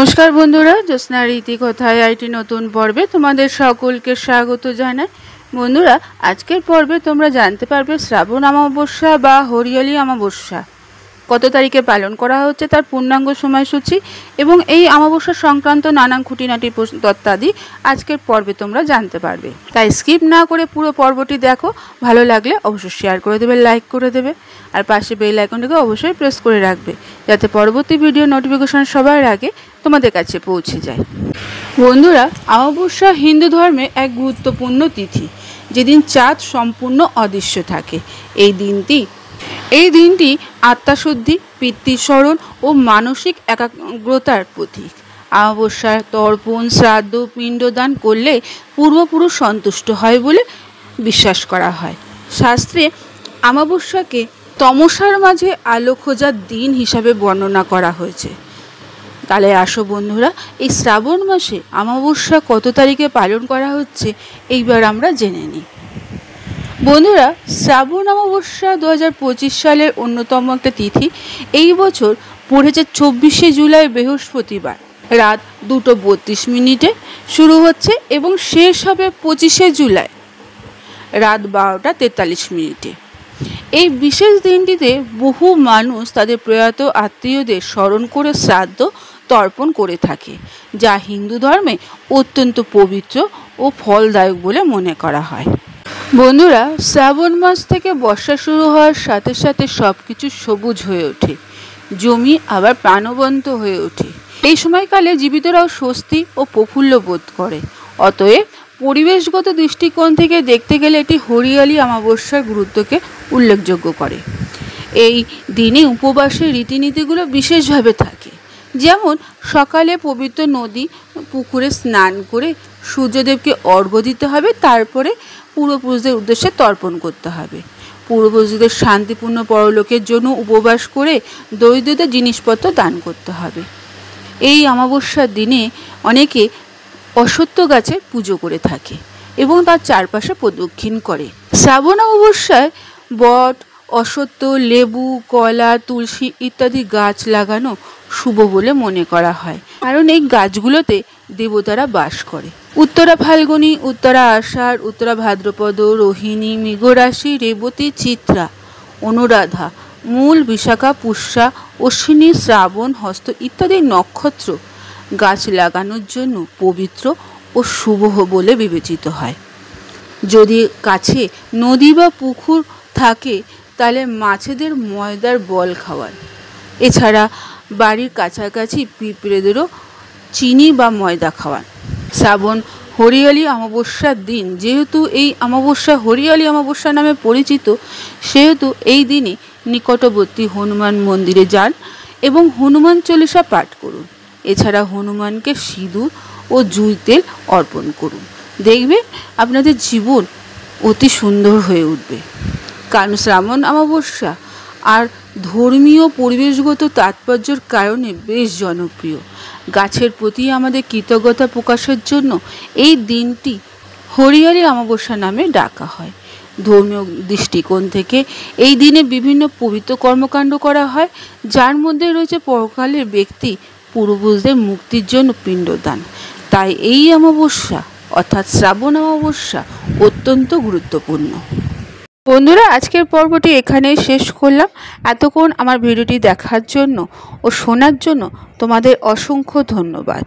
নমস্কার বন্ধুরা, জ্যোৎস্নার ইতিকথায় আইটি নতুন পর্বে তোমাদের সকলকে স্বাগত জানাই। বন্ধুরা, আজকের পর্বে তোমরা জানতে পারবে শ্রাবণ অমাবস্যা বা হরিয়ালি অমাবস্যা কত তারিখে পালন করা হচ্ছে, তার পূর্ণাঙ্গ সময়সূচি এবং এই অমাবস্যা সংক্রান্ত নানান খুঁটিনাটি তত্ত্বাদি আজকের পর্বে তোমরা জানতে পারবে। তাই স্কিপ না করে পুরো পর্বটি দেখো। ভালো লাগলে অবশ্যই শেয়ার করে দেবে, লাইক করে দেবে, আর পাশে বেল আইকনটিকে অবশ্যই প্রেস করে রাখবে যাতে পরবর্তী ভিডিও নোটিফিকেশন সবার আগে তোমাদের কাছে পৌঁছে যায়। বন্ধুরা, অমাবস্যা হিন্দু ধর্মে এক গুরুত্বপূর্ণ তিথি, যেদিন চাঁদ সম্পূর্ণ অদৃশ্য থাকে। এই দিনটি আত্মাশুদ্ধি, পিতৃস্মরণ ও মানসিক একাগ্রতার প্রতীক। অমাবস্যার তর্পণ, শ্রাদ্ধ, পিণ্ডদান করলে পূর্বপুরুষ সন্তুষ্ট হয় বলে বিশ্বাস করা হয়। শাস্ত্রে অমাবস্যাকে তমসার মাঝে আলো খোঁজার দিন হিসাবে বর্ণনা করা হয়েছে। তাহলে আসো বন্ধুরা, এই শ্রাবণ মাসে অমাবস্যা কত তারিখে পালন করা হচ্ছে এইবার আমরা জেনে নিই। বন্ধুরা, শ্রাবণ অমাবস্যা 2025 সালের অন্যতম একটা তিথি। এই বছর পড়েছে 24শে জুলাই বৃহস্পতিবার রাত 2:32 শুরু হচ্ছে এবং শেষ হবে 25শে জুলাই রাত 12:43। এই বিশেষ দিনটিতে বহু মানুষ তাদের প্রয়াত আত্মীয়দের স্মরণ করে শ্রাদ্ধ তর্পণ করে থাকে, যা হিন্দু ধর্মে অত্যন্ত পবিত্র ও ফলদায়ক বলে মনে করা হয়। বন্ধুরা, শ্রাবণ মাস থেকে বর্ষা শুরু হওয়ার সাথে সাথে সব কিছু সবুজ হয়ে ওঠে, জমি আবার প্রাণবন্ত হয়ে ওঠে। এই সময়কালে জীবিতরাও স্বস্তি ও প্রফুল্ল বোধ করে। অতএব পরিবেশগত দৃষ্টিকোণ থেকে দেখতে গেলে এটি হরিয়ালি অমাবস্যার গুরুত্বকে উল্লেখযোগ্য করে। এই দিনে উপবাসের রীতিনীতিগুলো বিশেষভাবে থাকে, যেমন সকালে পবিত্র নদী পুকুরে স্নান করে সূর্যদেবকে অর্ঘ্য দিতে হবে, তারপরে পূর্বপুরুষদের উদ্দেশ্যে তর্পণ করতে হবে। পূর্বপুরুষদের শান্তিপূর্ণ পরলোকের জন্য উপবাস করে দরিদ্রদের জিনিসপত্র দান করতে হবে। এই অমাবস্যার দিনে অনেকে অশ্বত্থ গাছে পুজো করে থাকে এবং তার চারপাশে প্রদক্ষিণ করে। শ্রাবণ অমাবস্যায় বট, অশ্বত্থ, লেবু, কলা, তুলসী ইত্যাদি গাছ লাগানো শুভ বলে মনে করা হয়, কারণ এই গাছগুলোতে দেবতারা বাস করে। উত্তরা ফাল্গুনী, উত্তরা আষাঢ়, উত্তরা ভাদ্রপদ, রোহিণী, মৃগরাশি, রেবতী, চিত্রা, অনুরাধা, মূল, বিশাখা, পুষ্যা, অশ্বিনী, শ্রাবণ, হস্ত ইত্যাদি নক্ষত্র গাছ লাগানোর জন্য পবিত্র ও শুভ বলে বিবেচিত হয়। যদি কাছে নদী বা পুকুর থাকে তাহলে মাছেদের ময়দার বল খাওয়ান। এছাড়া বাড়ির কাছাকাছি পিঁপড়েদেরও চিনি বা ময়দা খাওয়ান। শ্রাবণ হরিয়ালি অমাবস্যার দিন, যেহেতু এই অমাবস্যা হরিয়ালি অমাবস্যা নামে পরিচিত, সেহেতু এই দিনে নিকটবর্তী হনুমান মন্দিরে যান এবং হনুমান চল্লিশা পাঠ করুন। এছাড়া হনুমানকে সিঁদুর ও জুঁই তেল অর্পণ করুন। দেখবেন আপনাদের জীবন অতি সুন্দর হয়ে উঠবে। কারণ শ্রাবণ অমাবস্যা আর ধর্মীয় পরিবেশগত তাৎপর্যের কারণে বেশ জনপ্রিয়। গাছের প্রতি আমাদের কৃতজ্ঞতা প্রকাশের জন্য এই দিনটি হরিয়ালি অমাবস্যা নামে ডাকা হয়। ধর্মীয় দৃষ্টিকোণ থেকে এই দিনে বিভিন্ন পবিত্র কর্মকাণ্ড করা হয়, যার মধ্যে রয়েছে পরকালের ব্যক্তি পূর্বপুরুষদের মুক্তির জন্য পিণ্ডদান। তাই এই অমাবস্যা অর্থাৎ শ্রাবণ অমাবস্যা অত্যন্ত গুরুত্বপূর্ণ। বন্ধুরা, আজকের পর্বটি এখানেই শেষ করলাম। এতক্ষণ আমার ভিডিওটি দেখার জন্য ও শোনার জন্য তোমাদের অসংখ্য ধন্যবাদ।